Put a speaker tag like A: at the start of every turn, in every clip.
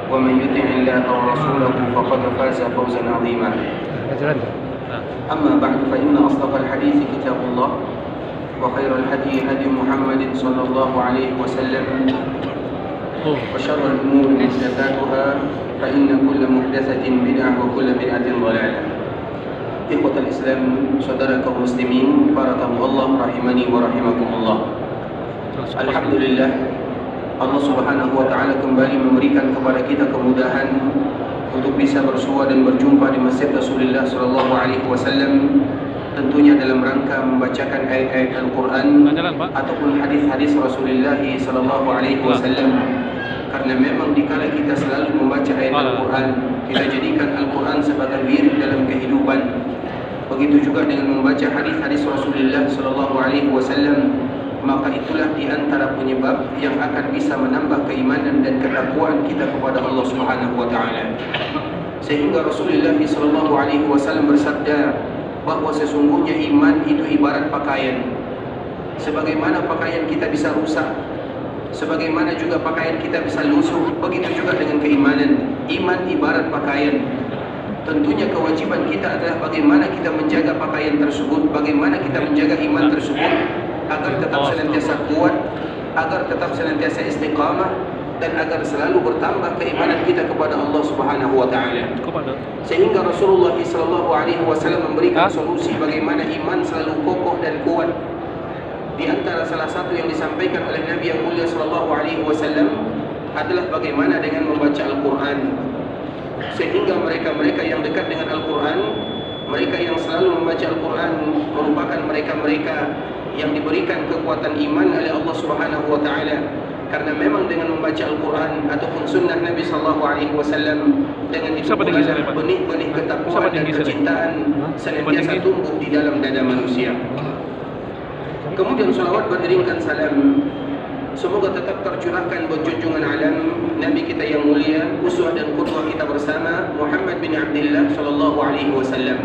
A: ومن يطع الله ورسوله فقد فاز فوزا عظيما. أما بعد فإن أصدق الحديث كتاب الله وخير الهدي هدي محمد صلى الله عليه وسلم وشر الأمور محدثاتها فإن كل محدثة بدعة وكل بدعة ضلالة. Ikhwatal Islam, saudara kaum muslimin, para tamu Allah rahimani wa rahimakumullah. Alhamdulillah, Allah Subhanahu wa taala kembali memberikan kepada kita kemudahan untuk bisa bersua dan berjumpa di Masjid Rasulullah sallallahu alaihi wasallam, tentunya dalam rangka membacakan ayat-ayat Al-Qur'an ataupun hadis-hadis Rasulullah sallallahu alaihi wasallam. Karena memang dikala kita selalu membaca ayat Al-Qur'an, kita jadikan Al-Qur'an sebagai wirid dalam kehidupan. Begitu juga dengan membaca hadis-hadis Rasulullah sallallahu alaihi wasallam, maka itulah di antara penyebab yang akan bisa menambah keimanan dan ketakwaan kita kepada Allah Subhanahu wa taala. Sehingga Rasulullah sallallahu alaihi wasallam bersabda bahwa sesungguhnya iman itu ibarat pakaian. Sebagaimana pakaian kita bisa rusak, sebagaimana juga pakaian kita bisa lusuh, begitu juga dengan keimanan. Iman ibarat pakaian. Tentunya kewajiban kita adalah bagaimana kita menjaga pakaian tersebut, bagaimana kita menjaga iman tersebut agar tetap senantiasa kuat, agar tetap senantiasa istiqamah, dan agar selalu bertambah keimanan kita kepada Allah Subhanahu wa taala. Sehingga Rasulullah sallallahu alaihi wasallam memberikan solusi bagaimana iman selalu kokoh dan kuat. Di antara salah satu yang disampaikan oleh Nabi yang mulia sallallahu alaihi wasallam adalah bagaimana dengan membaca Al-Qur'an. Sehingga mereka-mereka yang dekat dengan Al-Quran, mereka yang selalu membaca Al-Quran, merupakan mereka-mereka yang diberikan kekuatan iman oleh Allah Subhanahu wa taala. Karena memang dengan membaca Al-Quran ataupun sunnah Nabi sallallahu alaihi wasallam, dengan itu benih-benih ketakwaan dan kecintaan senantiasa tumbuh di dalam dada manusia. Kemudian salawat beriringkan salam semoga tetap tercurahkan buat junjungan alam Nabi kita yang mulia, uswah dan qudwah kita bersama, Muhammad bin Abdullah sallallahu alaihi wasallam.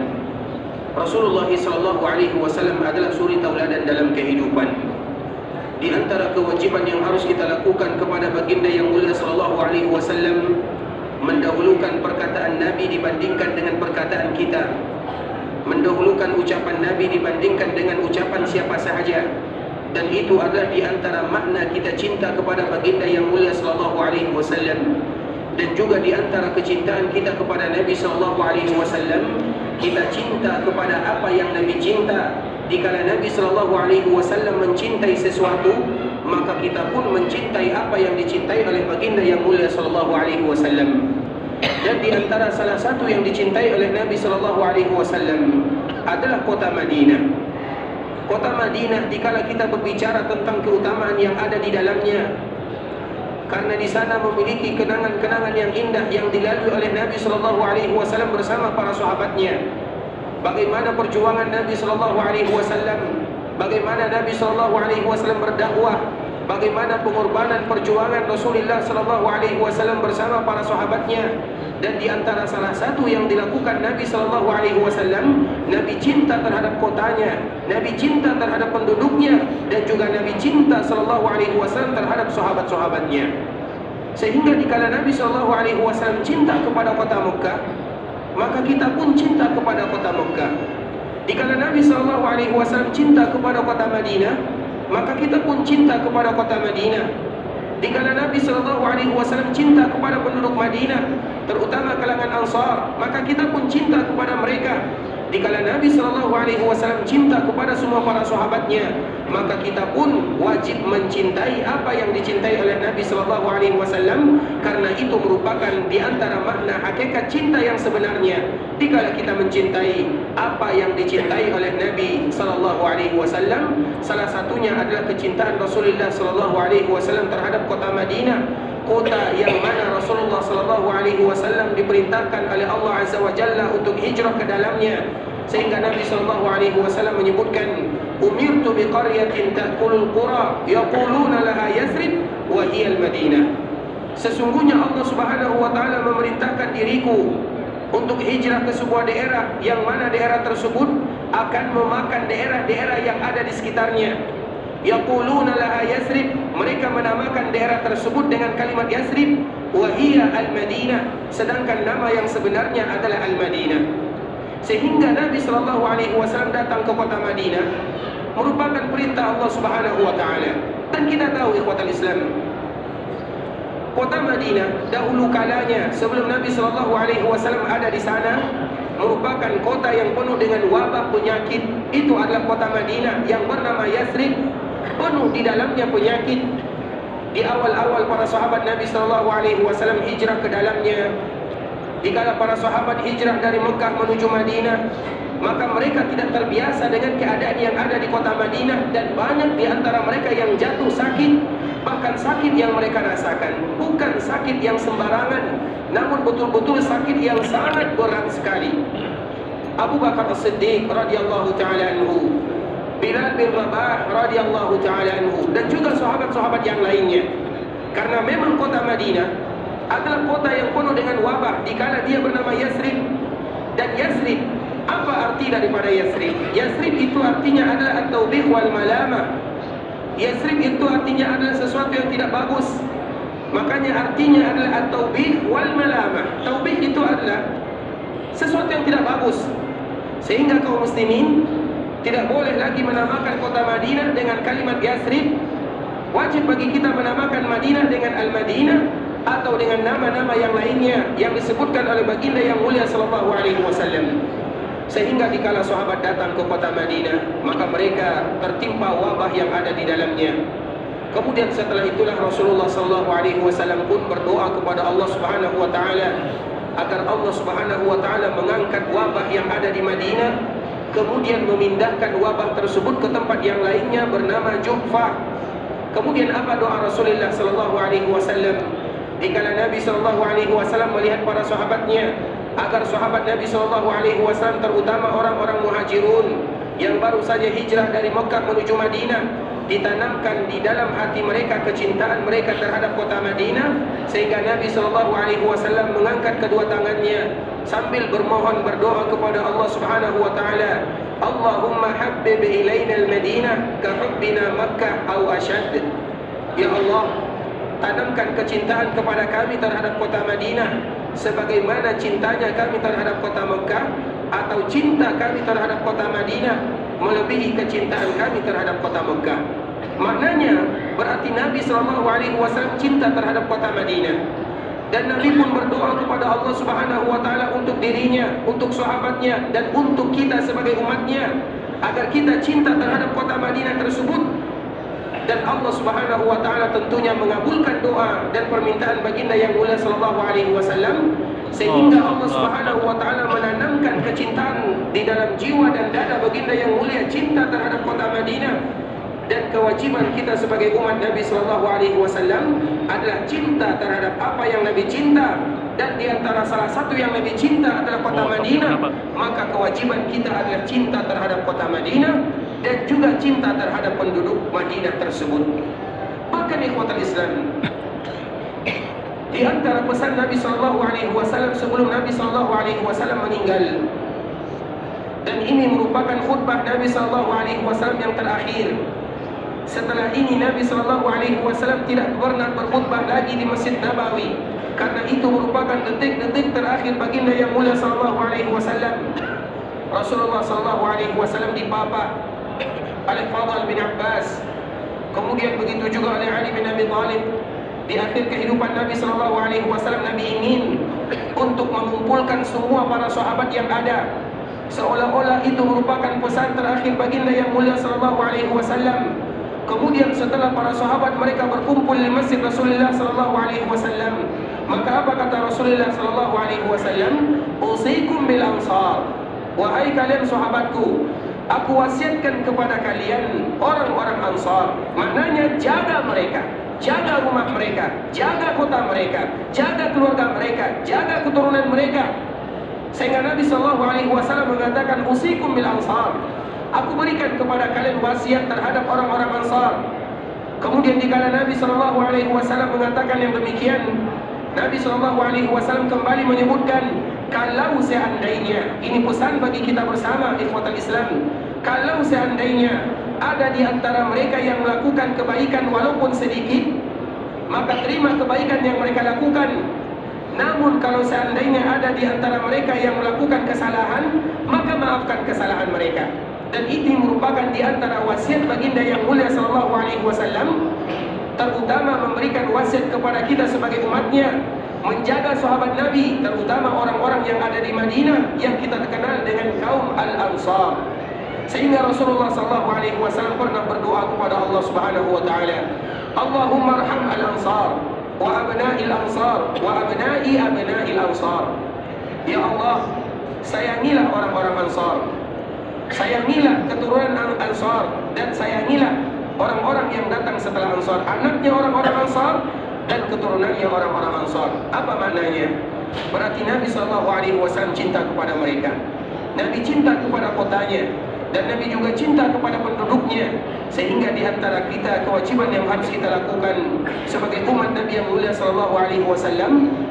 A: Rasulullah sallallahu alaihi wasallam adalah suri tauladan dalam kehidupan. Di antara kewajiban yang harus kita lakukan kepada baginda yang mulia sallallahu alaihi wasallam, mendahulukan perkataan Nabi dibandingkan dengan perkataan kita. Mendahulukan ucapan Nabi dibandingkan dengan ucapan siapa sahaja. Dan itu adalah di antara makna kita cinta kepada baginda yang mulia sallallahu alaihi wasallam. Dan juga di antara kecintaan kita kepada Nabi sallallahu alaihi wasallam, kita cinta kepada apa yang Nabi cinta. Dikala Nabi sallallahu alaihi wasallam mencintai sesuatu, maka kita pun mencintai apa yang dicintai oleh baginda yang mulia sallallahu alaihi wasallam. Dan di antara salah satu yang dicintai oleh Nabi sallallahu alaihi wasallam adalah kota Madinah. Kota Madinah dikala kita berbicara tentang keutamaan yang ada di dalamnya, karena di sana memiliki kenangan-kenangan yang indah yang dilalui oleh Nabi sallallahu alaihi wasallam bersama para sahabatnya. Bagaimana perjuangan Nabi sallallahu alaihi wasallam, bagaimana Nabi sallallahu alaihi wasallam berdakwah, bagaimana pengorbanan perjuangan Rasulullah sallallahu alaihi wasallam bersama para sahabatnya. Dan di antara salah satu yang dilakukan Nabi sallallahu alaihi wasallam, Nabi cinta terhadap kotanya, Nabi cinta terhadap penduduknya, dan juga Nabi cinta sallallahu alaihi wasallam terhadap sahabat-sahabatnya. Sehingga dikala Nabi sallallahu alaihi wasallam cinta kepada kota Mekah, maka kita pun cinta kepada kota Mekah. Dikala Nabi sallallahu alaihi wasallam cinta kepada kota Madinah, maka kita pun cinta kepada kota Madinah. Dikala Nabi sallallahu alaihi wasallam cinta kepada penduduk Madinah, terutama kalangan Ansar, maka kita pun cinta kepada mereka. Dikala Nabi sallallahu alaihi wasallam cinta kepada semua para sahabatnya, maka kita pun wajib mencintai apa yang dicintai oleh Nabi sallallahu alaihi wasallam, karena itu merupakan di antara makna hakikat cinta yang sebenarnya. Dikala kita mencintai apa yang dicintai oleh Nabi sallallahu alaihi wasallam, salah satunya adalah kecintaan Rasulullah sallallahu alaihi wasallam terhadap kota Madinah, kota yang mana Rasulullah sallallahu alaihi wasallam diperintahkan oleh Allah Azza wa Jalla untuk hijrah ke dalamnya. Sehingga Nabi sallallahu alaihi wasallam menyebutkan, umirtu biqaryatin ta'kulul qura yaquluna laha Yathrib wa hiya al-Madinah. Sesungguhnya Allah Subhanahu wa taala memerintahkan diriku untuk hijrah ke sebuah daerah yang mana daerah tersebut akan memakan daerah-daerah yang ada di sekitarnya. yaquluna laha Yasrib, mereka menamakan daerah tersebut dengan kalimat Yasrib, wa hiya al-Madinah, sedangkan nama yang sebenarnya adalah Al-Madinah. Sehingga Nabi SAW datang ke kota Madinah merupakan perintah Allah Subhanahu wa taala. Dan kita tahu ikhwatal Islam, kota Madinah dahulu kalanya sebelum Nabi SAW ada di sana merupakan kota yang penuh dengan wabah penyakit. Itu adalah kota Madinah yang bernama Yasrib, penuh di dalamnya penyakit. Di awal-awal para sahabat Nabi SAW hijrah ke dalamnya, dikala para sahabat hijrah dari Mekah menuju Madinah, maka mereka tidak terbiasa dengan keadaan yang ada di kota Madinah, dan banyak di antara mereka yang jatuh sakit. Bahkan sakit yang mereka rasakan bukan sakit yang sembarangan, namun betul-betul sakit yang sangat berat sekali. Abu Bakar As-Siddiq radhiyallahu taala anhu, Bilal bin Rabah radhiyallahu taala anhu, dan juga sahabat-sahabat yang lainnya. Karena memang kota Madinah adalah kota yang penuh dengan wabah dikala dia bernama Yasrib. Dan Yasrib, apa arti daripada Yasrib? Yasrib itu artinya adalah at-taubih wal malamah. Yasrib itu artinya adalah sesuatu yang tidak bagus. Makanya artinya adalah at-taubih wal malamah. Taubih itu adalah sesuatu yang tidak bagus. Sehingga kaum muslimin tidak boleh lagi menamakan kota Madinah dengan kalimat Yasrib. Wajib bagi kita menamakan Madinah dengan Al-Madinah atau dengan nama-nama yang lainnya yang disebutkan oleh baginda yang mulia sallallahu alaihi wasallam. Sehingga dikala sahabat datang ke kota Madinah, maka mereka tertimpa wabah yang ada di dalamnya. Kemudian setelah itulah Rasulullah sallallahu alaihi wasallam pun berdoa kepada Allah Subhanahu wa taala agar Allah Subhanahu wa taala mengangkat wabah yang ada di Madinah, kemudian memindahkan wabah tersebut ke tempat yang lainnya bernama Juhfah. Kemudian apa doa Rasulullah sallallahu alaihi wasallam? Dikala Nabi sallallahu alaihi wasallam melihat para sahabatnya, agar sahabat Nabi SAW, terutama orang-orang muhajirun yang baru saja hijrah dari Mekah menuju Madinah, ditanamkan di dalam hati mereka kecintaan mereka terhadap kota Madinah, sehingga Nabi SAW mengangkat kedua tangannya sambil bermohon berdoa kepada Allah Subhanahu wa taala, Allahumma habbib ilaina al-Madinah ka hubbina Makkah aw ashad. Ya Allah, tanamkan kecintaan kepada kami terhadap kota Madinah sebagaimana cintanya kami terhadap kota Mekah, atau cinta kami terhadap kota Madinah melebihi kecintaan kami terhadap kota Mekah. Maknanya berarti Nabi SAW cinta terhadap kota Madinah. Dan Nabi pun berdoa kepada Allah Subhanahu wa taala untuk dirinya, untuk sahabatnya, dan untuk kita sebagai umatnya, agar kita cinta terhadap kota Madinah tersebut. Dan Allah Subhanahu wa taala tentunya mengabulkan doa dan permintaan baginda yang mulia sallallahu alaihi wasallam, sehingga Allah Subhanahu wa taala menanamkan kecintaan di dalam jiwa dan dada baginda yang mulia, cinta terhadap kota Madinah. Dan kewajiban kita sebagai umat Nabi sallallahu alaihi wasallam adalah cinta terhadap apa yang Nabi cinta, dan di antara salah satu yang Nabi cinta adalah kota Madinah. Maka kewajiban kita adalah cinta terhadap kota Madinah dan juga cinta terhadap penduduk Madinah tersebut. Bahkan ikhwatal Islam, di antara pesan Nabi SAW sebelum Nabi SAW meninggal, dan ini merupakan khutbah Nabi SAW yang terakhir. Setelah ini Nabi SAW tidak pernah berkhutbah lagi di Masjid Nabawi, karena itu merupakan detik-detik terakhir baginda yang mulia SAW. Rasulullah SAW dipapah oleh Fadl bin Abbas, kemudian begitu juga oleh Ali bin Abi Thalib. Di akhir kehidupan Nabi SAW, Nabi ingin untuk mengumpulkan semua para sahabat yang ada, seolah-olah itu merupakan pesan terakhir baginda yang mulia SAW. Kemudian setelah para sahabat mereka berkumpul di masjid Rasulullah SAW, maka apa kata Rasulullah SAW? Usikum bil ansar, wahai kalian sahabatku, aku wasiatkan kepada kalian orang-orang Ansar. Maknanya jaga mereka, jaga rumah mereka, jaga kota mereka, jaga keluarga mereka, jaga keturunan mereka. Sehingga Nabi SAW mengatakan usikum bil ansar, aku berikan kepada kalian wasiat terhadap orang-orang Ansar. Kemudian dikala Nabi SAW mengatakan yang demikian, Nabi SAW kembali menyebutkan, kalau seandainya, ini pesan bagi kita bersama ikhwatal Islam, kalau seandainya ada di antara mereka yang melakukan kebaikan walaupun sedikit, maka terima kebaikan yang mereka lakukan. Namun kalau seandainya ada di antara mereka yang melakukan kesalahan, maka maafkan kesalahan mereka. Dan itu merupakan di antara wasiat baginda yang mulia sallallahu alaihi wasallam, terutama memberikan wasiat kepada kita sebagai umatnya, menjaga sahabat Nabi, terutama orang-orang yang ada di Madinah yang kita kenal dengan kaum Al-Ansar. Sehingga Rasulullah sallallahu alaihi wasallam pernah berdoa kepada Allah Subhanahu wa taala, Allahumma arham al-ansar wa abna'il ansar wa abna'i abna'il ansar. Ya Allah, sayangilah orang-orang Ansar, sayangilah keturunan Ansar, dan sayangilah orang-orang yang datang setelah Ansar, anaknya orang-orang Ansar dan keturunannya orang-orang Ansar. Apa maknanya? Berarti Nabi SAW cinta kepada mereka, Nabi cinta kepada kotanya, dan Nabi juga cinta kepada penduduknya. Sehingga di antara kita kewajiban yang harus kita lakukan sebagai umat Nabi yang mulia SAW,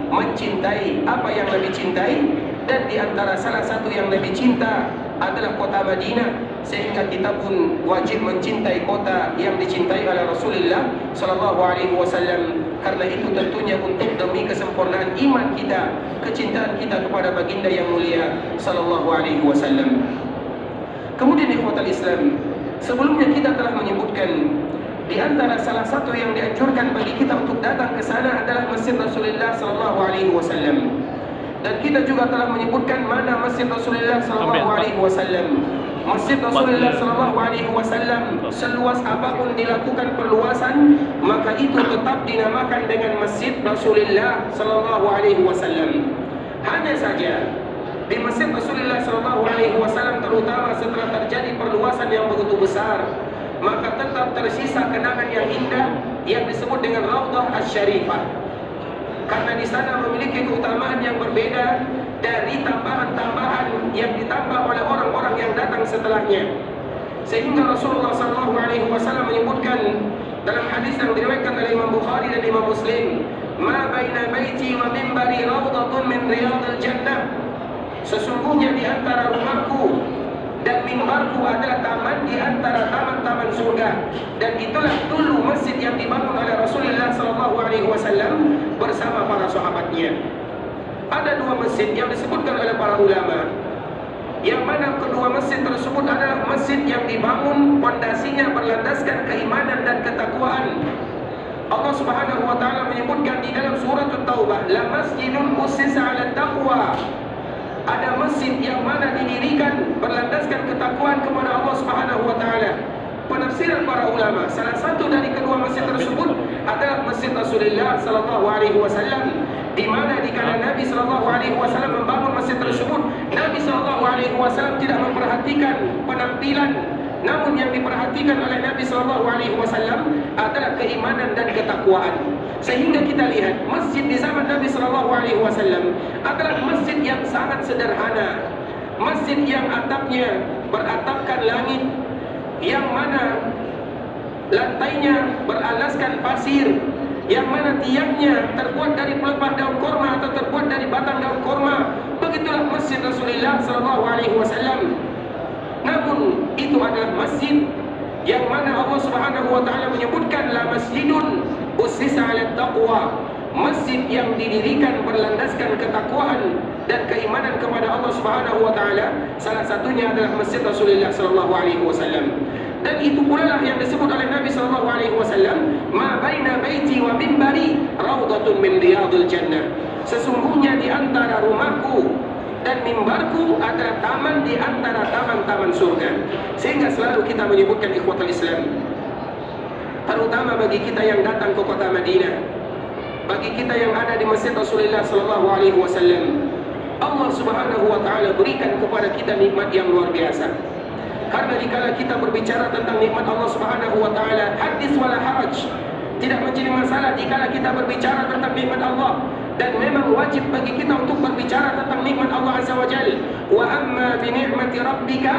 A: mencintai apa yang Nabi cintai. Dan di antara salah satu yang Nabi cinta adalah kota Madinah, sehingga kita pun wajib mencintai kota yang dicintai oleh Rasulullah SAW. Karena itu tentunya untuk demi kesempurnaan iman kita, kecintaan kita kepada baginda yang mulia SAW. Kemudian ikhwatal Islam, sebelumnya kita telah menyebutkan di antara salah satu yang dianjurkan bagi kita untuk datang ke sana adalah Masjid Rasulullah SAW. Dan kita juga telah menyebutkan mana Masjid Rasulullah SAW. Masjid Rasulullah SAW seluas apapun dilakukan perluasan, maka itu tetap dinamakan dengan Masjid Rasulullah SAW. Hanya saja di Masjid Rasulullah SAW, terutama setelah terjadi perluasan yang begitu besar, maka tetap tersisa kenangan yang indah yang disebut dengan Raudhah Asy-Syarifah. Karena di sana memiliki keutamaan yang berbeda dari tambahan-tambahan yang ditambah oleh orang-orang yang datang setelahnya. Sehingga Rasulullah SAW menyebutkan dalam hadis yang diriwayatkan oleh Imam Bukhari dan Imam Muslim, "Ma baina baiti wa minbari raudhatun min riyadil jannah." Sesungguhnya di antara rumahku dan mimbarku adalah taman di antara taman-taman surga. Dan itulah dulu masjid yang dibangun oleh Rasulullah SAW bersama para sahabatnya. Ada dua masjid yang disebutkan oleh para ulama, yang mana kedua masjid tersebut adalah masjid yang dibangun pondasinya berlandaskan keimanan dan ketakwaan. Allah Subhanahu wa taala menyebutkan di dalam surah At-Taubah, "La masjidun ussisa 'ala taqwa." Ada masjid yang mana didirikan berlandaskan ketakwaan kepada Allah Subhanahu wa taala. Penafsiran para ulama, salah satu dari kedua masjid tersebut adalah Masjid Rasulullah SAW, di mana dikala Nabi SAW membangun masjid tersebut, Nabi SAW tidak memperhatikan penampilan, namun yang diperhatikan oleh Nabi SAW adalah keimanan dan ketakwaan. Sehingga kita lihat masjid di zaman Nabi SAW adalah masjid yang sangat sederhana, masjid yang atapnya beratapkan langit, yang mana lantainya beralaskan pasir, yang mana tiangnya terbuat dari pelepah daun korma atau terbuat dari batang daun korma. Begitulah Masjid Rasulullah SAW. Namun itu adalah masjid yang mana Allah Subhanahu wa taala menyebutkan, "La masjidun ussisa 'ala taqwa." Masjid yang didirikan berlandaskan ketakwaan dan keimanan kepada Allah Subhanahu wa taala, salah satunya adalah Masjid Rasulullah SAW. Dan itu pula lah yang disebut oleh Nabi SAW, "Ma baina baiti wa minbari raudhatun min riyadil jannah." Sesungguhnya di antara rumahku dan mimbarku adalah taman di antara taman-taman surga. Sehingga selalu kita menyebutkan ikhwatul Islam, terutama bagi kita yang datang ke kota Madinah, bagi kita yang ada di Masjid Rasulullah SAW, Allah Subhanahu wa taala berikan kepada kita nikmat yang luar biasa. Karena dikala kita berbicara tentang nikmat Allah Subhanahu wa taala, hadis wala haraj, tidak menjadi masalah dikala kita berbicara tentang nikmat Allah. Dan memang wajib bagi kita untuk berbicara tentang nikmat Allah Azza wa Jalla. Wa amma bi ni'mati rabbika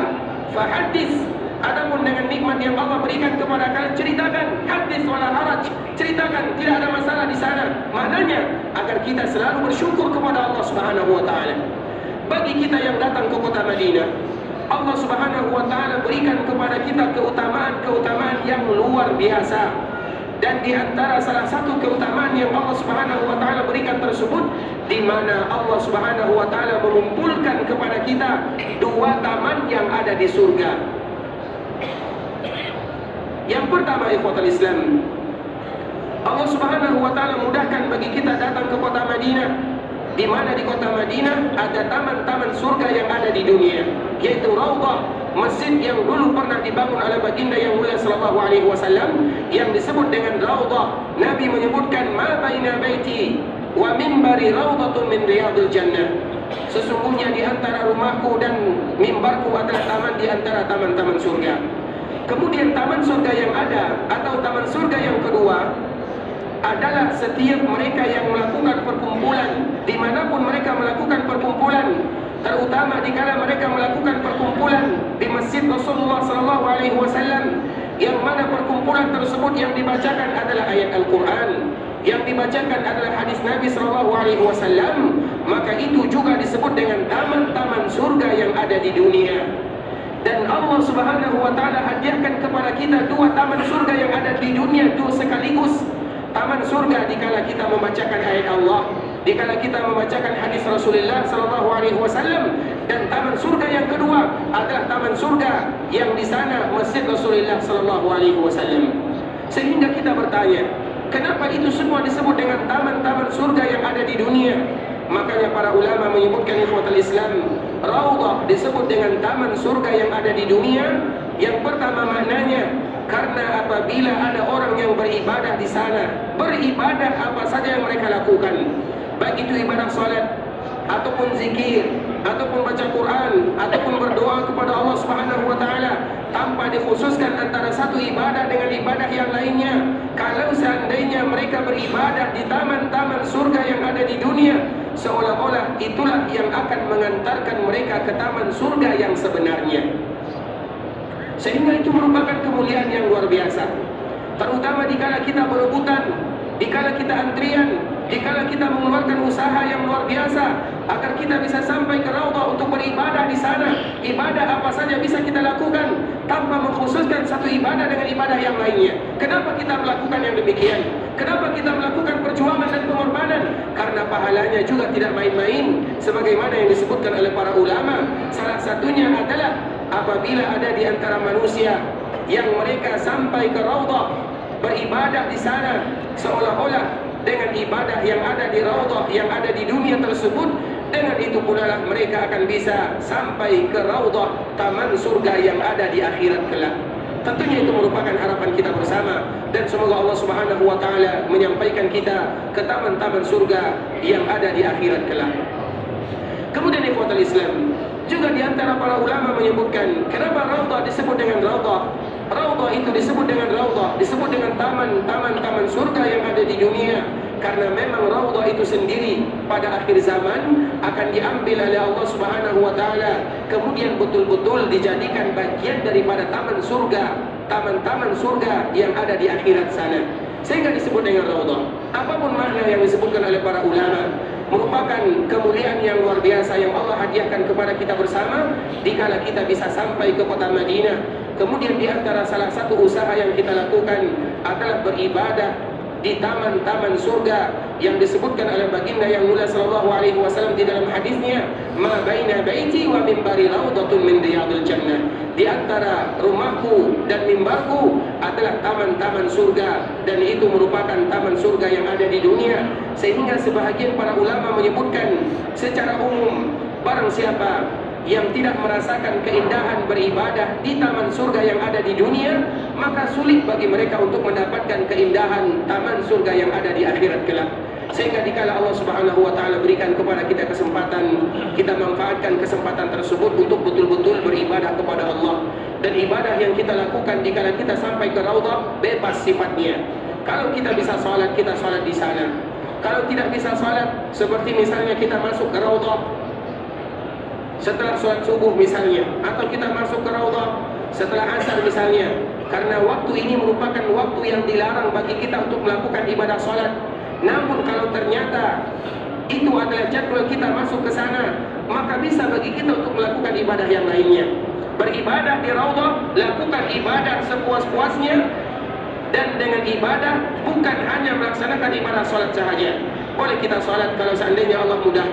A: fahaddits. Adapun dengan nikmat yang Allah berikan kepada kalian, ceritakan, hadis wala haraj, ceritakan, tidak ada masalah di sana. Maknanya agar kita selalu bersyukur kepada Allah Subhanahu wa taala. Bagi kita yang datang ke kota Madinah, Allah Subhanahu wa taala berikan kepada kita keutamaan-keutamaan yang luar biasa. Dan di antara salah satu keutamaan yang Allah Subhanahu wa taala berikan tersebut, di mana Allah Subhanahu wa taala mengumpulkan kepada kita dua taman yang ada di surga. Yang pertama, ikhwatal Islam, Allah Subhanahu wa taala mudahkan bagi kita datang ke kota Madinah, di mana di kota Madinah ada taman-taman surga yang ada di dunia, yaitu Raudhah, masjid yang dulu pernah dibangun oleh baginda yang mulia sallallahu alaihi wasallam, yang disebut dengan Raudhah. Nabi menyebutkan, ma baina baiti wa minbari raudhatun min riyadil jannah. Sesungguhnya di antara rumahku dan mimbarku adalah taman di antara taman-taman surga. Kemudian taman surga yang ada, atau taman surga yang kedua, adalah setiap mereka yang melakukan perkumpulan, dimanapun mereka melakukan perkumpulan, terutama dikala mereka melakukan perkumpulan di masjid Rasulullah SAW, yang mana perkumpulan tersebut yang dibacakan adalah ayat Al-Quran, yang dibacakan adalah hadis Nabi SAW, maka itu juga disebut dengan taman-taman surga yang ada di dunia. Dan Allah Subhanahu wa taala hadiahkan kepada kita dua taman surga yang ada di dunia itu sekaligus. Taman surga dikala kita membacakan ayat Allah, dikala kita membacakan hadis Rasulullah SAW, dan taman surga yang kedua adalah taman surga yang di sana masjid Rasulullah SAW. Sehingga kita bertanya, kenapa itu semua disebut dengan taman-taman surga yang ada di dunia? Makanya para ulama menyebutkan, ikhwatal Islam, Raudhah disebut dengan taman surga yang ada di dunia. Yang pertama maknanya, karena apabila ada orang yang beribadah di sana, beribadah apa saja yang mereka lakukan, baik itu ibadah salat, ataupun zikir, ataupun baca Quran, ataupun berdoa kepada Allah Subhanahu wa taala, tanpa dikhususkan antara satu ibadah dengan ibadah yang lainnya. Kalau seandainya mereka beribadah di taman-taman surga yang ada di dunia, seolah-olah itulah yang akan mengantarkan mereka ke taman surga yang sebenarnya. Sehingga itu merupakan kemuliaan yang luar biasa. Terutama dikala kita berebutan, dikala kita antrian, dikala kita mengeluarkan usaha yang luar biasa agar kita bisa sampai ke Raudhah untuk beribadah di sana. Ibadah apa saja bisa kita lakukan tanpa mengkhususkan satu ibadah dengan ibadah yang lainnya. Kenapa kita melakukan yang demikian? Kenapa kita melakukan perjuangan dan pengorbanan? Karena pahalanya juga tidak main-main, sebagaimana yang disebutkan oleh para ulama. Salah satunya adalah apabila ada di antara manusia yang mereka sampai ke Raudhah, beribadah di sana, seolah-olah dengan ibadah yang ada di Raudhah yang ada di dunia tersebut, dengan itu pula lah mereka akan bisa sampai ke Raudhah, taman surga yang ada di akhirat kelak. Tentunya itu merupakan harapan kita bersama, dan semoga Allah Subhanahu wa taala menyampaikan kita ke taman-taman surga yang ada di akhirat kelak. Kemudian ikhwatal Islam, juga di antara para ulama menyebutkan, kenapa Raudhah disebut dengan Raudhah? Raudhah itu disebut dengan Raudhah, disebut dengan taman surga yang ada di dunia, karena memang Raudhah itu sendiri pada akhir zaman akan diambil oleh Allah Subhanahu wa taala, kemudian betul-betul dijadikan bagian daripada taman surga yang ada di akhirat sana, sehingga disebut dengan Raudhah. Apapun makna yang disebutkan oleh para ulama, merupakan kemuliaan yang luar biasa yang Allah hadiahkan kepada kita bersama dikala kita bisa sampai ke kota Madinah. Kemudian di antara salah satu usaha yang kita lakukan adalah beribadah di taman-taman surga yang disebutkan oleh baginda yang mulia sallallahu alaihi wasallam di dalam hadisnya, ma baina baiti wa minbari raudhatun min riyadil jannah. Di antara rumahku dan mimbarku adalah taman-taman surga, dan itu merupakan taman surga yang ada di dunia. Sehingga sebahagian para ulama menyebutkan secara umum, barang siapa yang tidak merasakan keindahan beribadah di taman surga yang ada di dunia, maka sulit bagi mereka untuk mendapatkan keindahan taman surga yang ada di akhirat kelak. Sehingga dikala Allah Subhanahu wa taala berikan kepada kita kesempatan, kita manfaatkan kesempatan tersebut untuk betul-betul beribadah kepada Allah. Dan ibadah yang kita lakukan dikala kita sampai ke Raudhah bebas sifatnya. Kalau kita bisa salat, kita salat di sana. Kalau tidak bisa salat, seperti misalnya kita masuk ke Raudhah setelah sholat subuh misalnya, atau kita masuk ke Raudhah setelah asar misalnya, karena waktu ini merupakan waktu yang dilarang bagi kita untuk melakukan ibadah sholat. Namun kalau ternyata itu adalah jadwal kita masuk ke sana, maka bisa bagi kita untuk melakukan ibadah yang lainnya. beribadah di Raudhah, lakukan ibadah sepuas-puasnya. Dan dengan ibadah bukan hanya melaksanakan ibadah salat sahaja. Boleh kita salat kalau seandainya Allah mudahkan.